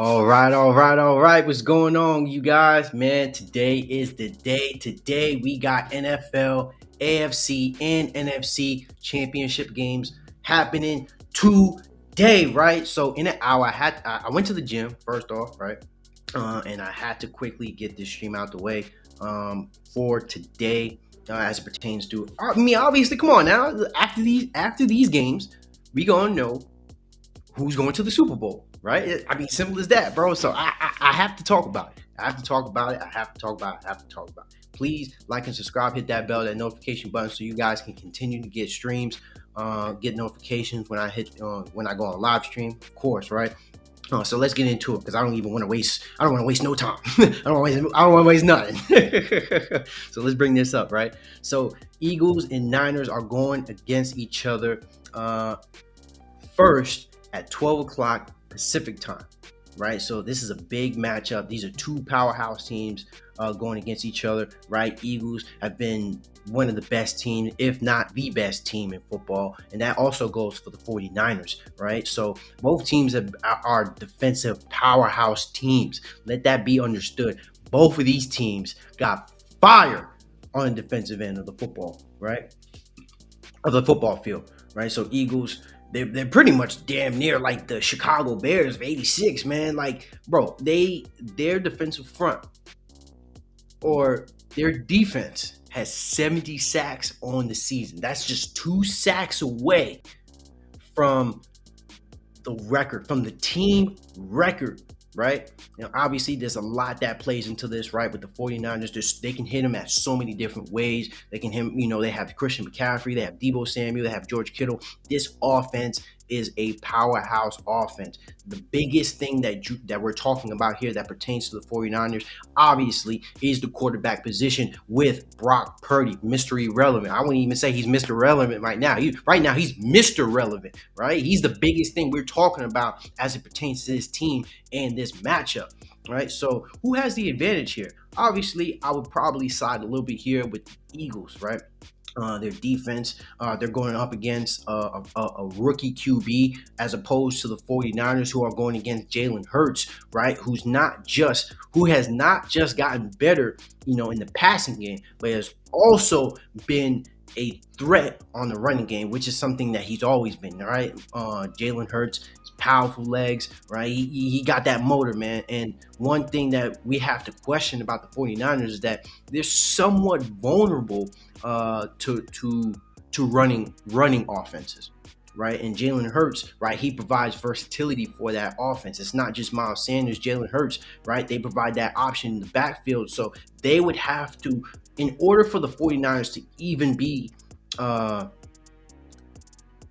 All right. What's going on, you guys? Man, today is the day. Today we got NFL, AFC, and NFC championship games happening today, right? So in an hour, I went to the gym first off, right? And I had to quickly get this stream out the way for today, as it pertains to. I mean, obviously, come on now. After these games, we gonna know who's going to the Super Bowl, right? I mean, simple as that, bro. So I have to talk about it. I have to talk about it. I have to talk about it. I have to talk about it. Please like and subscribe, hit that bell, that notification button, so you guys can continue to get streams, get notifications when I go on live stream, of course, right? So let's get into it because I don't want to waste. I don't want to waste no time. I don't want to waste nothing. So let's bring this up, right? So Eagles and Niners are going against each other. First at 12 o'clock Pacific time, right? So this is a big matchup. These are two powerhouse teams going against each other, right? Eagles have been one of the best teams, if not the best team in football, and that also goes for the 49ers, right? So both teams are defensive powerhouse teams. Let that be understood. Both of these teams got fire on the defensive end of the football, right? Of the football field, right? So Eagles, they're pretty much damn near like the Chicago Bears of '86, man. Like, bro, their defensive front or their defense has 70 sacks on the season. That's just 2 sacks away from the record, from the team record, right? Now, obviously, there's a lot that plays into this, right? With the 49ers, they can hit him at so many different ways. They can hit, they have Christian McCaffrey, they have Deebo Samuel, they have George Kittle. This offense is a powerhouse offense. The biggest thing that we're talking about here that pertains to the 49ers, obviously, is the quarterback position with Brock Purdy, Mr. Irrelevant. I wouldn't even say he's Mr. Relevant right now. He's Mr. Relevant, right? He's the biggest thing we're talking about as it pertains to this team and this matchup, right? So who has the advantage here? Obviously, I would probably side a little bit here with the Eagles, right? Their defense, they're going up against a rookie QB as opposed to the 49ers, who are going against Jalen Hurts, right? Who has not just gotten better, in the passing game, but has also been a threat on the running game, which is something that he's always been, right? Jalen Hurts, powerful legs, right? He got that motor, man. And one thing that we have to question about the 49ers is that they're somewhat vulnerable to running offenses, right? And Jalen Hurts, right, he provides versatility for that offense. It's not just Miles Sanders, Jalen Hurts, right? They provide that option in the backfield. So they would have to, in order for the 49ers to even be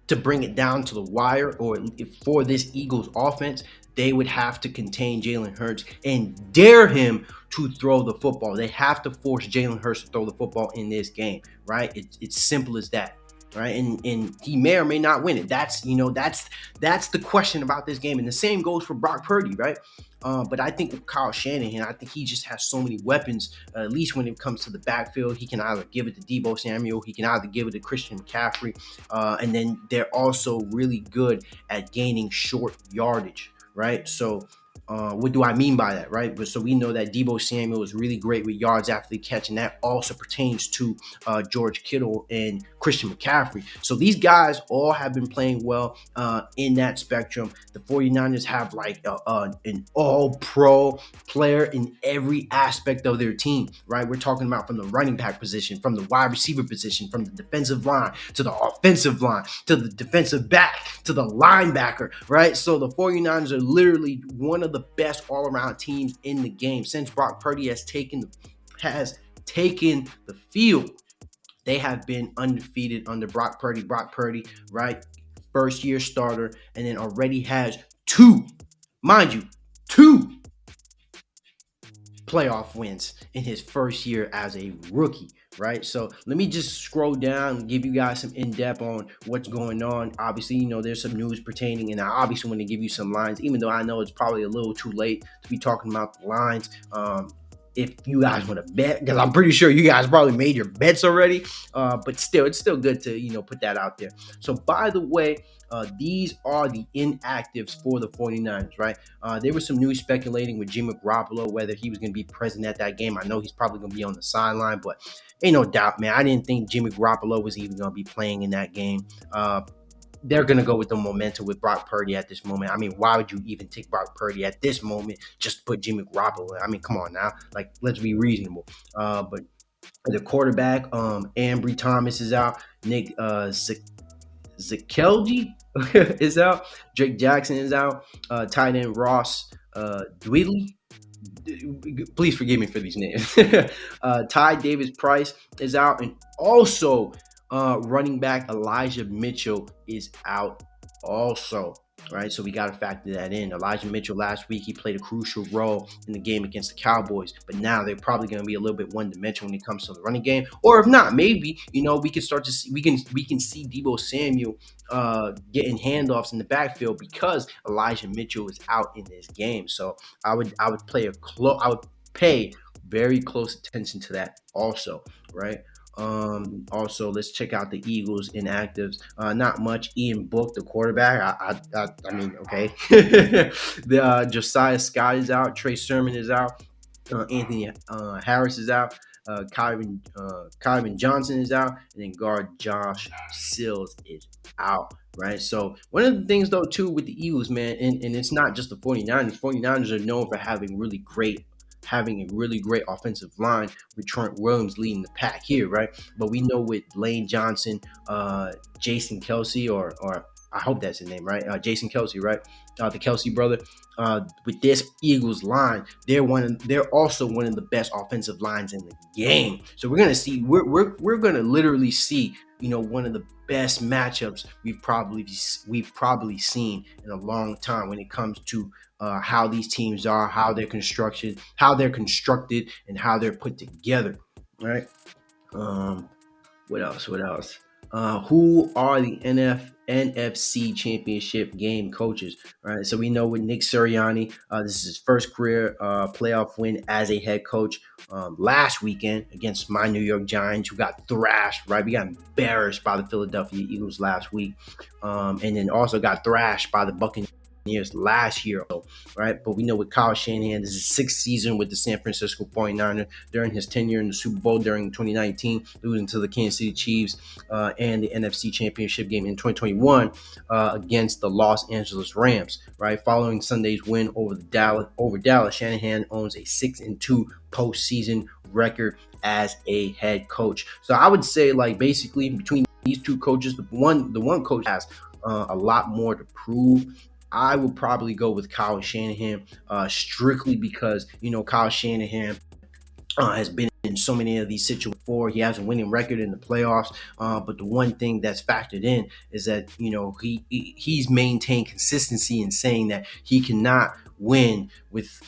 to bring it down to the wire, or for this Eagles offense, they would have to contain Jalen Hurts and dare him to throw the football. They have to force Jalen Hurts to throw the football in this game, right? It's simple as that, right? And he may or may not win it. That's the question about this game. And the same goes for Brock Purdy, right? But I think with Kyle Shanahan, I think he just has so many weapons, at least when it comes to the backfield. He can either give it to Deebo Samuel, he can either give it to Christian McCaffrey, and then they're also really good at gaining short yardage, right? So what do I mean by that, right? But so we know that Deebo Samuel is really great with yards after the catch, and that also pertains to George Kittle and Christian McCaffrey. So these guys all have been playing well in that spectrum. The 49ers have like an all-pro player in every aspect of their team, right? We're talking about from the running back position, from the wide receiver position, from the defensive line to the offensive line, to the defensive back, to the linebacker, right? So the 49ers are literally one of the best all-around teams in the game. Since Brock Purdy has taken the field, they have been undefeated under Brock Purdy. Brock Purdy, right, first-year starter, and then already has two playoff wins in his first year as a rookie, right? So let me just scroll down and give you guys some in-depth on what's going on. Obviously, there's some news pertaining, and I obviously want to give you some lines, even though I know it's probably a little too late to be talking about the lines. if you guys want to bet, because I'm pretty sure you guys probably made your bets already. But still, it's still good to put that out there. So by the way, these are the inactives for the 49ers, right? There was some news speculating with Jimmy Garoppolo whether he was going to be present at that game. I know he's probably going to be on the sideline, but ain't no doubt, man. I didn't think Jimmy Garoppolo was even going to be playing in that game. They're going to go with the momentum with Brock Purdy at this moment. I mean, why would you even take Brock Purdy at this moment just to put Jimmy Garoppolo? I mean, come on now. Like, let's be reasonable. But the quarterback, Ambry Thomas is out. Nick Zakelji is out. Drake Jackson is out. Tight end Ross Dwelly. Please forgive me for these names. Ty Davis Price is out, and also running back Elijah Mitchell is out also. Right, so we got to factor that in. Elijah Mitchell last week, he played a crucial role in the game against the Cowboys, but now they're probably going to be a little bit one-dimensional when it comes to the running game. Or if not, maybe we can start to see we can see Deebo Samuel getting handoffs in the backfield because Elijah Mitchell is out in this game. So I would pay very close attention to that also, right? Also, let's check out the Eagles inactives. Not much. Ian Book, the quarterback. I mean, okay. The Josiah Scott is out. Trey Sermon is out. Anthony Harris is out. Kyron Johnson is out, and then guard Josh Sills is out. Right. So one of the things though too with the Eagles, man, and it's not just the 49ers. 49ers are known for having a really great offensive line with Trent Williams leading the pack here, right? But we know with Lane Johnson, Jason Kelsey, or I hope that's his name, right? Jason Kelsey, right? The Kelsey brother. With this Eagles line, they're also one of the best offensive lines in the game. So we're gonna see, we're gonna literally see, one of the best matchups we've probably seen in a long time when it comes to how these teams are, how they're constructed, and how they're put together. Right? What else? Who are the NFC Championship game coaches? Right. So we know with Nick Sirianni, this is his first career playoff win as a head coach. Last weekend against my New York Giants, who got thrashed. Right, we got embarrassed by the Philadelphia Eagles last week, and then also got thrashed by the Buccaneers last year, right? But we know with Kyle Shanahan, this is his sixth season with the San Francisco 49ers during his tenure in the Super Bowl during 2019, losing to the Kansas City Chiefs and the NFC Championship game in 2021 against the Los Angeles Rams, right? Following Sunday's win over Dallas, Shanahan owns a 6-2 postseason record as a head coach. So I would say, like, basically between these two coaches, the one coach has a lot more to prove. I would probably go with Kyle Shanahan, strictly because Kyle Shanahan has been in so many of these situations before. He has a winning record in the playoffs, but the one thing that's factored in is that he's maintained consistency in saying that he cannot win with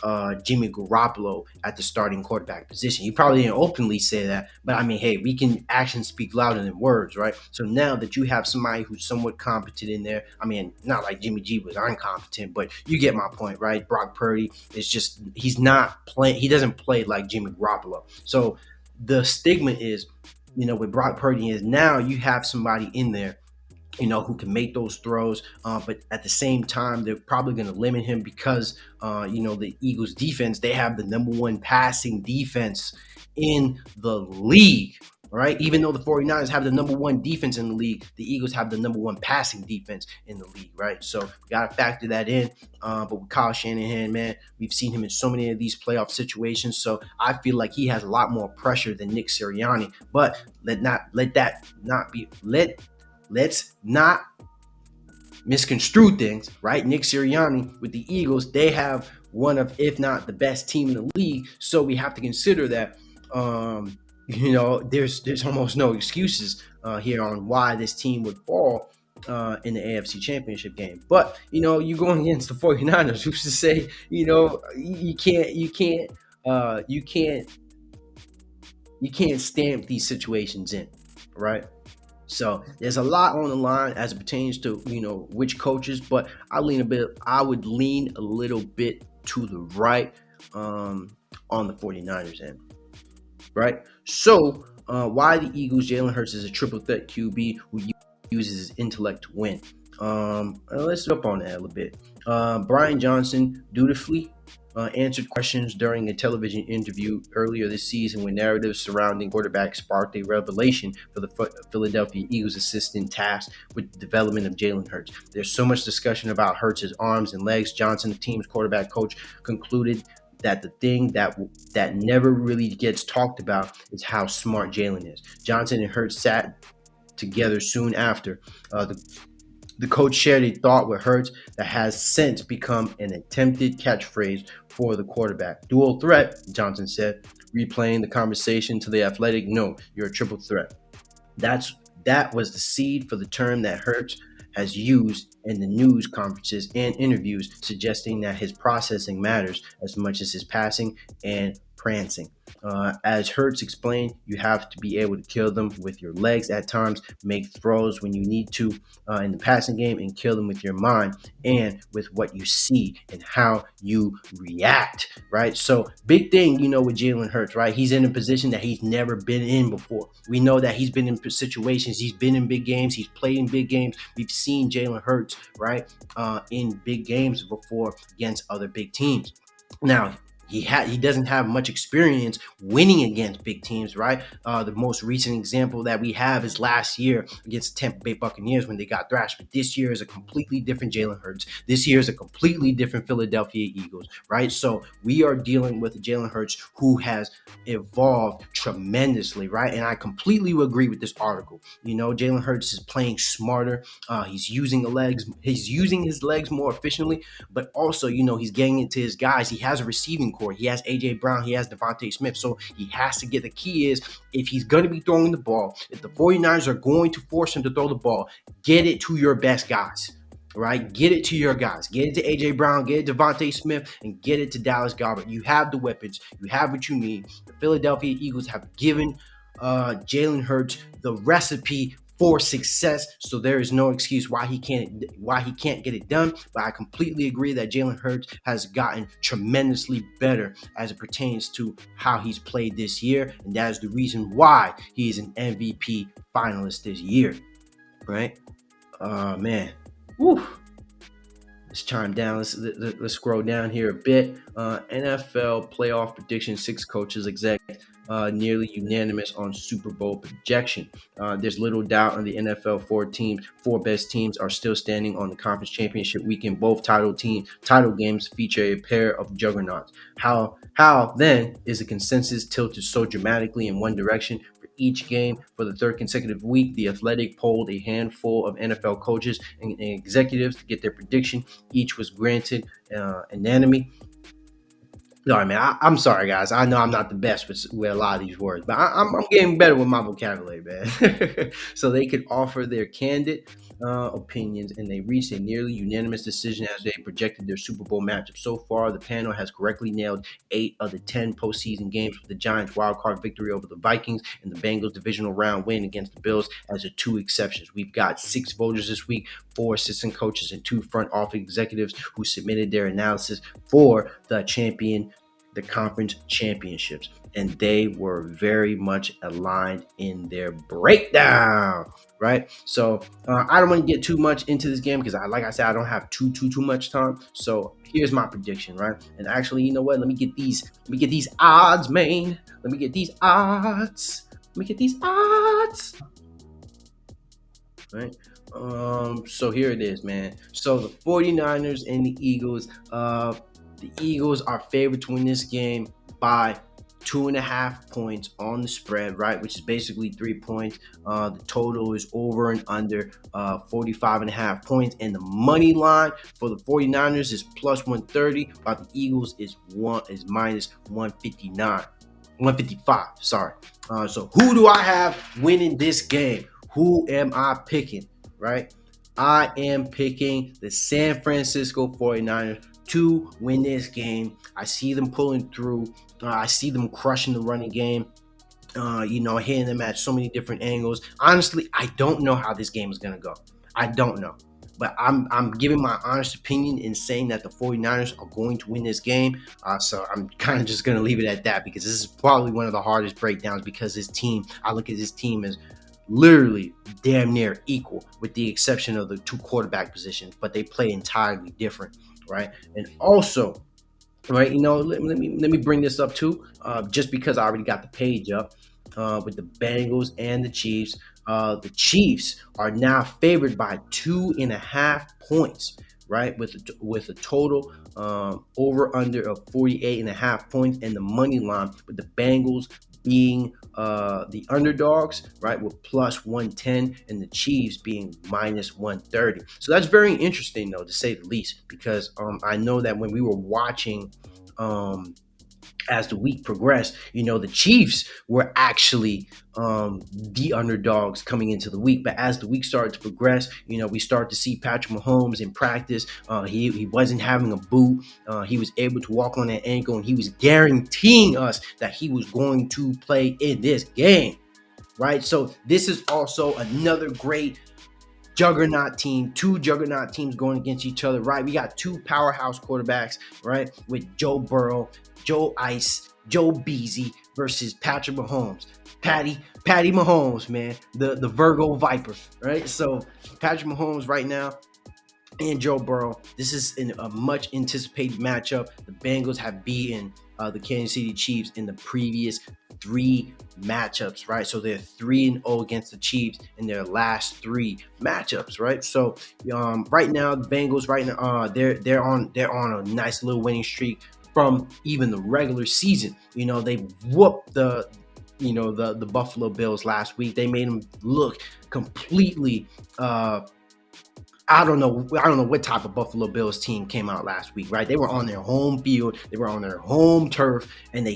Jimmy Garoppolo at the starting quarterback position. He probably didn't openly say that, but I mean, hey, we can actions speak louder than words, right? So now that you have somebody who's somewhat competent in there, I mean, not like Jimmy G was incompetent, but you get my point, right? Brock Purdy is just, he doesn't play like Jimmy Garoppolo. So the stigma is, with Brock Purdy is now you have somebody in there who can make those throws, but at the same time, they're probably going to limit him because, the Eagles defense, they have the number one passing defense in the league, right? Even though the 49ers have the number one defense in the league, the Eagles have the number one passing defense in the league, right? So we got to factor that in. But with Kyle Shanahan, man, we've seen him in so many of these playoff situations. So I feel like he has a lot more pressure than Nick Sirianni, but let's not misconstrue things, right? Nick Sirianni with the Eagles, they have one of, if not the best team in the league. So we have to consider that, there's almost no excuses here on why this team would fall in the AFC Championship game. But, you're going against the 49ers, who's to say, you can't stamp these situations in, right? So there's a lot on the line as it pertains to which coaches, but I would lean a little bit to the right on the 49ers end, right? So, why the Eagles? Jalen Hurts is a triple threat QB who uses his intellect to win. Let's up on that a little bit. Brian Johnson dutifully answered questions during a television interview earlier this season when narratives surrounding quarterback sparked a revelation for the Philadelphia Eagles assistant tasked with the development of Jalen Hurts. There's so much discussion about Hurts' arms and legs. Johnson, the team's quarterback coach, concluded that the thing that never really gets talked about is how smart Jalen is. Johnson and Hurts sat together soon after. The coach shared a thought with Hurts that has since become an attempted catchphrase for the quarterback. Dual threat, Johnson said, replaying the conversation to the Athletic. No, you're a triple threat. That was the seed for the term that Hurts has used in the news conferences and interviews, suggesting that his processing matters as much as his passing and prancing. As Hurts explained, you have to be able to kill them with your legs at times, make throws when you need to in the passing game, and kill them with your mind and with what you see and how you react, right? So, big thing, with Jalen Hurts, right? He's in a position that he's never been in before. We know that he's been in situations, he's been in big games, he's played in big games. We've seen Jalen Hurts, right, in big games before against other big teams. Now, he doesn't have much experience winning against big teams, right? The most recent example that we have is last year against the Tampa Bay Buccaneers when they got thrashed. But this year is a completely different Jalen Hurts. This year is a completely different Philadelphia Eagles, right? So we are dealing with Jalen Hurts who has evolved tremendously, right? And I completely agree with this article. Jalen Hurts is playing smarter. He's using his legs more efficiently, but also, he's getting into his guys. He has a receiving core. He has A.J. Brown. He has Devontae Smith. So he has to get, the key is, if he's going to be throwing the ball, if the 49ers are going to force him to throw the ball, get it to your best guys, right? Get it to your guys. Get it to A.J. Brown, get it to Devontae Smith, and get it to Dallas Goedert. You have the weapons. You have what you need. The Philadelphia Eagles have given Jalen Hurts the recipe for success, so there is no excuse why he can't get it done. But I completely agree that Jalen Hurts has gotten tremendously better as it pertains to how he's played this year, and that is the reason why he is an MVP finalist this year, right? Man, woo. Let's chime down. Let's scroll down here a bit. NFL playoff prediction: 6 coaches exec nearly unanimous on Super Bowl projection. There's little doubt on the NFL. 4 best teams are still standing on the conference championship weekend. Both title games feature a pair of juggernauts. How then is the consensus tilted so dramatically in one direction? Each game for the 3rd consecutive week, The Athletic polled a handful of NFL coaches and executives to get their prediction. Each was granted unanimity. Sorry, man. I'm sorry, guys. I know I'm not the best with a lot of these words, but I'm getting better with my vocabulary, man. So they could offer their candid opinions, and they reached a nearly unanimous decision as they projected their Super Bowl matchup. So far, the panel has correctly nailed 8 of the 10 postseason games, with the Giants' wildcard victory over the Vikings and the Bengals' divisional round win against the Bills as the 2 exceptions. We've got 6 voters this week, 4 assistant coaches and 2 front office executives who submitted their analysis for the conference championships, and they were very much aligned in their breakdown, right? So I don't want to get too much into this game because, like I said, I don't have too much time. So here's my prediction, right? And actually, you know what? Let me get these odds, man. Let me get these odds. Right? So here it is, man. So the 49ers and the Eagles, the Eagles are favored to win this game by 2.5 points on the spread, right? Which is basically 3 points. The total is over and under 45.5 points. And the money line for the 49ers is plus 130, while the Eagles is minus 155. Sorry. So who do I have winning this game? Who am I picking, right? I am picking the San Francisco 49ers to win this game. I see them pulling through. I see them crushing the running game. Hitting them at so many different angles. Honestly, I don't know how this game is going to go. I don't know. but I'm giving my honest opinion in saying that the 49ers are going to win this game. So I'm kind of just going to leave it at that because this is probably one of the hardest breakdowns because this team, I look at this team as literally damn near equal with the exception of the two quarterback positions, but they play entirely different, right? And also, right, let me bring this up too, just because I already got the page up with the Bengals and the Chiefs. The Chiefs are now favored by 2.5 points, right? With a total over under of 48.5 points, and the money line with the Bengals being the underdogs, right, with plus 110, and the Chiefs being minus 130. So that's very interesting, though, to say the least, because I know that when we were watching um, as the week progressed, the Chiefs were actually the underdogs coming into the week. But as the week started to progress, we started to see Patrick Mahomes in practice. He wasn't having a boot. He was able to walk on that ankle, and he was guaranteeing us that he was going to play in this game, right? So this is also another great juggernaut team, two juggernaut teams going against each other, right? We got two powerhouse quarterbacks, right? With Joe Burrow, Joe Ice, Joe Beasy versus Patrick Mahomes. Patty Mahomes, man, the Virgo Viper, right? So Patrick Mahomes right now and Joe Burrow. This is a much anticipated matchup. The Bengals have beaten the Kansas City Chiefs in the previous three matchups, right? So they're 3-0 against the Chiefs in their last three matchups, right? So right now the Bengals, right now, they're on a nice little winning streak from even the regular season. They whooped the Buffalo Bills last week. They made them look completely I don't know what type of Buffalo Bills team came out last week, right? They were on their home field, they were on their home turf, and they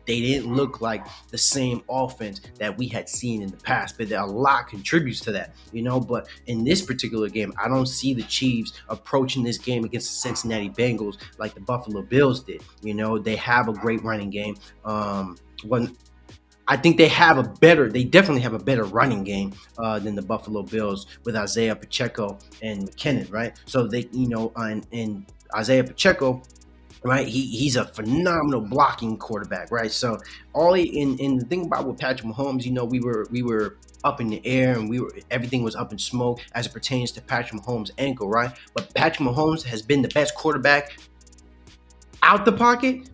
didn't look like the same offense that we had seen in the past. But a lot contributes to that, But in this particular game, I don't see the Chiefs approaching this game against the Cincinnati Bengals like the Buffalo Bills did. They have a great running game. When I think they definitely have a better running game than the Buffalo Bills with Isaiah Pacheco and McKinnon, right? So and Isaiah Pacheco, right? He's a phenomenal blocking quarterback, right? So and the thing about with Patrick Mahomes, we were up in the air and everything was up in smoke as it pertains to Patrick Mahomes' ankle, right? But Patrick Mahomes has been the best quarterback out the pocket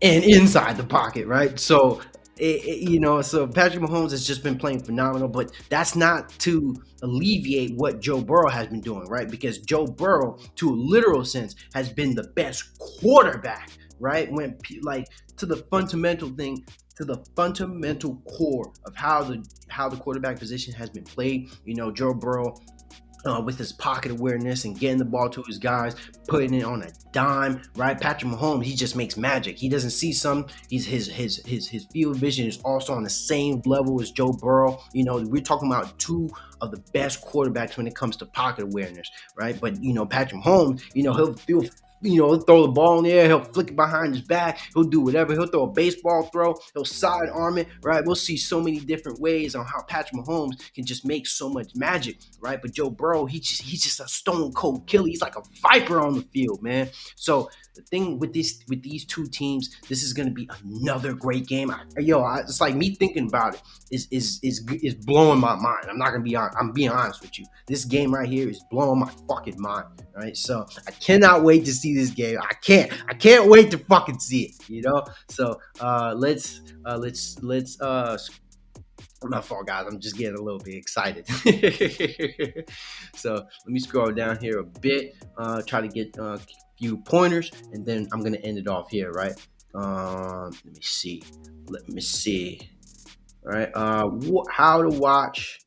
and inside the pocket, right? So so Patrick Mahomes has just been playing phenomenal, but that's not to alleviate what Joe Burrow has been doing, right? Because Joe Burrow, to a literal sense, has been the best quarterback, right? When to the fundamental thing, to the fundamental core of how the quarterback position has been played. Joe Burrow, with his pocket awareness and getting the ball to his guys, putting it on a dime, right? Patrick Mahomes, he just makes magic. He doesn't see some. His field vision is also on the same level as Joe Burrow. We're talking about two of the best quarterbacks when it comes to pocket awareness, right? But Patrick Mahomes, he'll throw the ball in the air, he'll flick it behind his back, he'll do whatever, he'll throw a baseball throw, he'll sidearm it, right? We'll see so many different ways on how Patrick Mahomes can just make so much magic, right? But Joe Burrow, he's just a stone cold killer. He's like a viper on the field, man. So the thing with these two teams, this is gonna be another great game. It's like me thinking about it is blowing my mind. I'm being honest with you. This game right here is blowing my fucking mind. Right, so I cannot wait to see this game. I can't wait to fucking see it. So let's my fault, guys. I'm just getting a little bit excited. So let me scroll down here a bit, try to get a few pointers, and then I'm gonna end it off here, right? Let me see. All right. How to watch?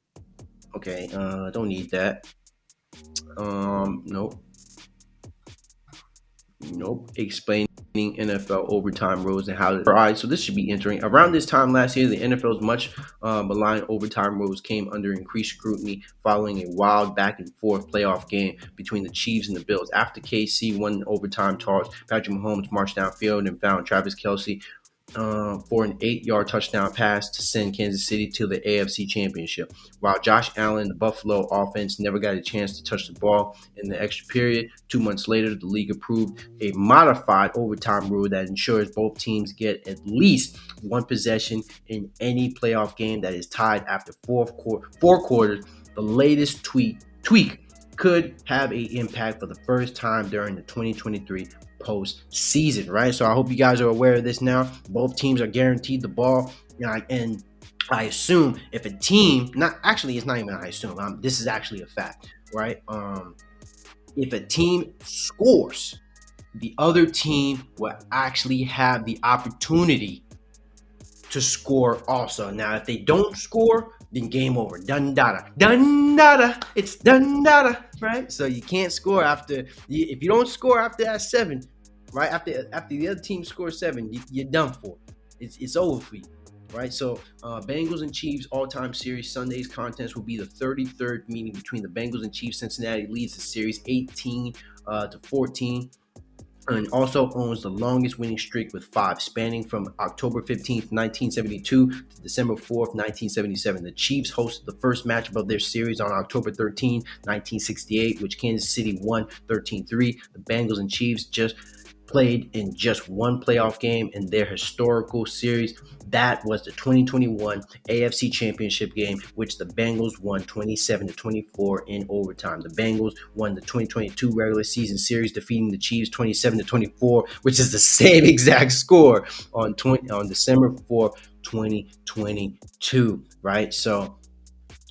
Okay. Don't need that. Nope. Explaining NFL overtime rules and how. All right, so this should be interesting. Around this time last year, the NFL's much maligned overtime rules came under increased scrutiny following a wild back and forth playoff game between the Chiefs and the Bills. After KC won an overtime toss, Patrick Mahomes marched downfield and found Travis Kelce for an 8-yard touchdown pass to send Kansas City to the AFC Championship. While Josh Allen, the Buffalo offense, never got a chance to touch the ball in the extra period, 2 months later, the league approved a modified overtime rule that ensures both teams get at least one possession in any playoff game that is tied after four quarters. The latest tweak could have an impact for the first time during the 2023 postseason, right? So I hope you guys are aware of this now. Both teams are guaranteed the ball, and I assume if a team, not actually, it's not even I assume. This is actually a fact, right? If a team scores, the other team will actually have the opportunity to score also. Now, if they don't score, then game over. Done data. Done data. It's done data, right? So you can't score after, if you don't score after that 7, right? After the other team scores 7, you're done for. It's over for you, right? So Bengals and Chiefs all-time series Sunday's contest will be the 33rd meeting between the Bengals and Chiefs. Cincinnati leads the series 18-14. And also owns the longest winning streak with 5, spanning from October 15th, 1972 to December 4th, 1977. The Chiefs hosted the first matchup of their series on October 13th, 1968, which Kansas City won 13-3. The Bengals and Chiefs just played in just one playoff game in their historical series. That was the 2021 AFC Championship game, which the Bengals won 27-24 in overtime. The Bengals won the 2022 regular season series, defeating the Chiefs 27-24, which is the same exact score on December 4th, 2022. Right, so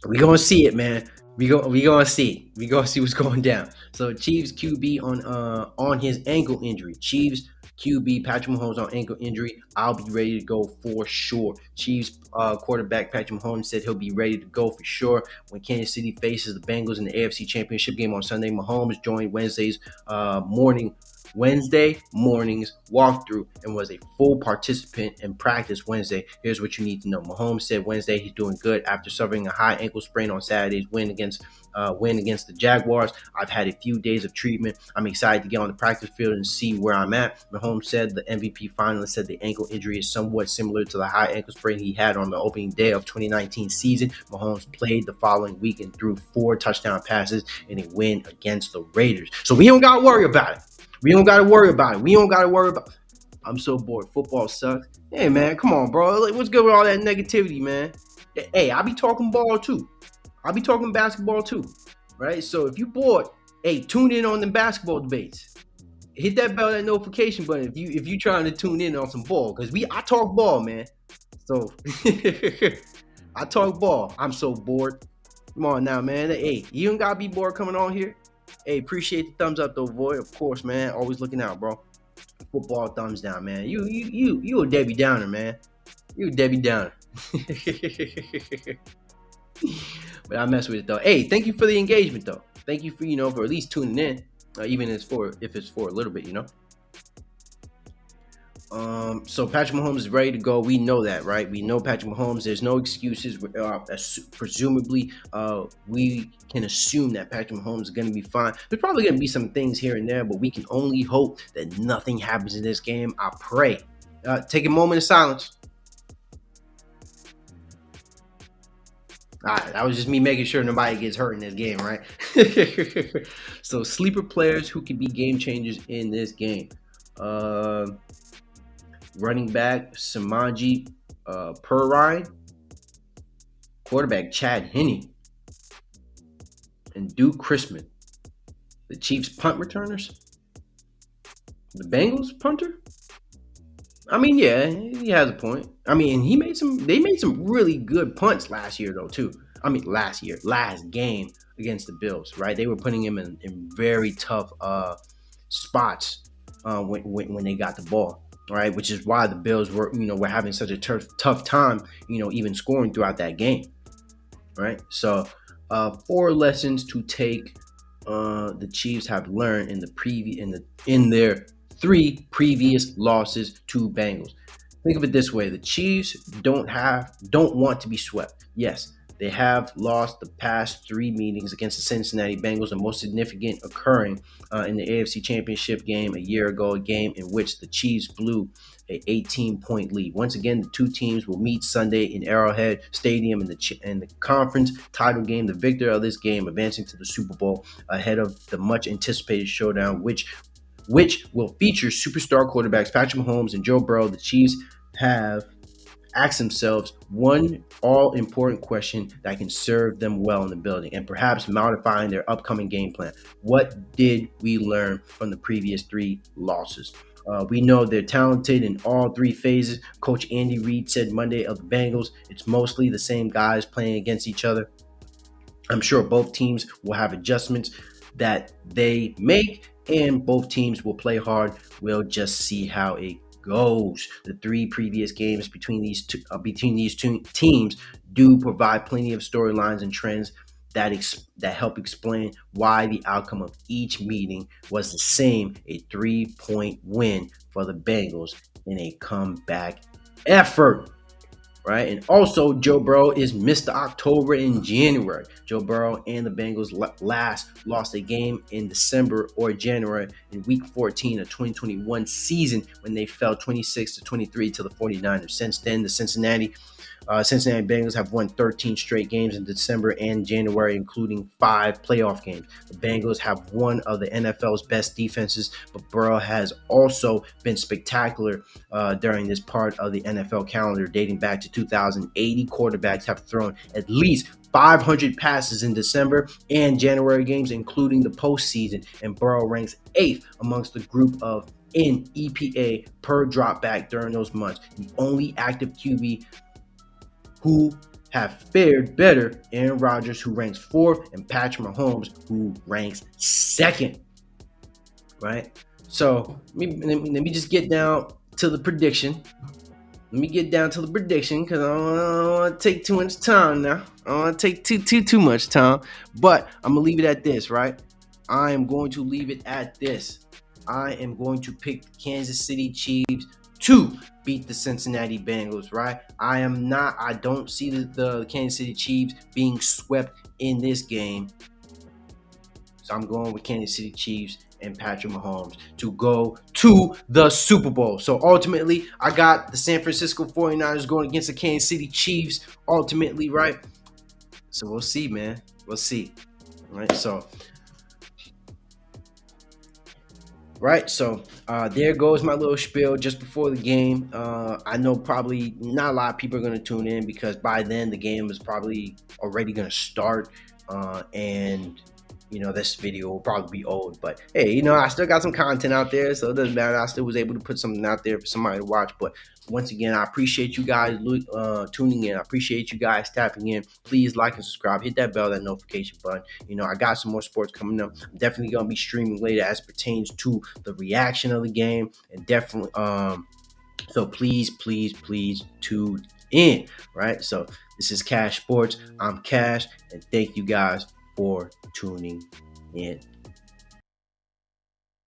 we're gonna see it, man. We gonna see. We gonna see what's going down. So Chiefs QB on his ankle injury. Chiefs QB Patrick Mahomes on ankle injury. I'll be ready to go for sure. Chiefs quarterback Patrick Mahomes said he'll be ready to go for sure when Kansas City faces the Bengals in the AFC Championship game on Sunday. Mahomes joined Wednesday morning's walkthrough and was a full participant in practice Wednesday. Here's what you need to know. Mahomes said Wednesday he's doing good after suffering a high ankle sprain on Saturday's win against the Jaguars. I've had a few days of treatment. I'm excited to get on the practice field and see where I'm at. Mahomes said the MVP finalist said the ankle injury is somewhat similar to the high ankle sprain he had on the opening day of 2019 season. Mahomes played the following week and threw 4 touchdown passes in a win against the Raiders. So we don't got to worry about it. We don't got to worry about it. I'm so bored. Football sucks. Hey, man, come on, bro. Like, what's good with all that negativity, man? Hey, I be talking ball, too. I be talking basketball, too, right? So if you bored, hey, tune in on the basketball debates. Hit that bell, that notification button if you trying to tune in on some ball, because I talk ball, man. So I talk ball. I'm so bored. Come on now, man. Hey, you don't got to be bored coming on here. Hey, appreciate the thumbs up though, boy. Of course, man. Always looking out, bro. Football thumbs down, man. You a Debbie Downer, man. You a Debbie Downer. But I mess with it though. Hey, thank you for the engagement though. Thank you for at least tuning in, even if it's for a little bit, So Patrick Mahomes is ready to go. We know that, right? We know Patrick Mahomes. There's no excuses. Presumably, we can assume that Patrick Mahomes is going to be fine. There's probably going to be some things here and there, but we can only hope that nothing happens in this game. I pray. Take a moment of silence. All right, that was just me making sure nobody gets hurt in this game, right? So sleeper players who can be game changers in this game. Running back Samaji Perine, quarterback Chad Henne, and Duke Chrisman. The Chiefs punt returners. The Bengals punter. I mean, yeah, he has a point. I mean, they made some really good punts last year though too. I mean, last game against the Bills, right? They were putting him in very tough spots when they got the ball. Right, which is why the Bills were having such a tough time, even scoring throughout that game. Right, so 4 lessons to take. The Chiefs have learned in their 3 previous losses to Bengals. Think of it this way: the Chiefs don't want to be swept. Yes, They have lost the past three meetings against the Cincinnati Bengals, the most significant occurring in the AFC Championship game a year ago, a game in which the Chiefs blew a 18-point lead. Once again, the two teams will meet Sunday in Arrowhead Stadium in the conference title game. The victor of this game advancing to the Super Bowl ahead of the much anticipated showdown, which will feature superstar quarterbacks Patrick Mahomes and Joe Burrow. The Chiefs have asked themselves one all important question that can serve them well in the building and perhaps modifying their upcoming game plan. What did we learn from the previous three losses? We know they're talented in all three phases. Coach Andy Reid said Monday of the Bengals, it's mostly the same guys playing against each other. I'm sure both teams will have adjustments that they make, and both teams will play hard. We'll just see how it goes. The three previous games between these two teams do provide plenty of storylines and trends that help explain why the outcome of each meeting was the same, a 3-point win for the Bengals in a comeback effort. Right, and also Joe Burrow is Mr. October in January. Joe Burrow and the Bengals last lost a game in December or January in Week 14 of 2021 season when they fell 26-23 to the 49ers. Since then, the Cincinnati Bengals have won 13 straight games in December and January, including 5 playoff games. The Bengals have one of the NFL's best defenses, but Burrow has also been spectacular during this part of the NFL calendar dating back to 2080. Quarterbacks have thrown at least 500 passes in December and January games, including the postseason, and Burrow ranks 8th amongst the group of in EPA per dropback during those months. The only active QB who have fared better, Aaron Rodgers, who ranks 4th, and Patrick Mahomes, who ranks 2nd. Right? So let me just get down to the prediction. Let me get down to the prediction because I don't want to take too much time now. I don't want to take too much time. But I'm going to leave it at this, right? I am going to leave it at this. I am going to pick the Kansas City Chiefs to beat the Cincinnati Bengals, right? I don't see the Kansas City Chiefs being swept in this game. So I'm going with Kansas City Chiefs and Patrick Mahomes to go to the Super Bowl. So ultimately, I got the San Francisco 49ers going against the Kansas City Chiefs ultimately, right? So we'll see, man. We'll see. All right, so there goes my little spiel just before the game. I know probably not a lot of people are going to tune in because by then the game is probably already going to start, and this video will probably be old. But hey, I still got some content out there, so it doesn't matter. I still was able to put something out there for somebody to watch. But once again, I appreciate you guys tuning in. I appreciate you guys tapping in. Please like and subscribe. Hit that bell, that notification button. I got some more sports coming up. I'm definitely going to be streaming later as pertains to the reaction of the game. And definitely, so please tune in, right? So this is Cash Sports. I'm Cash, and thank you guys for tuning in.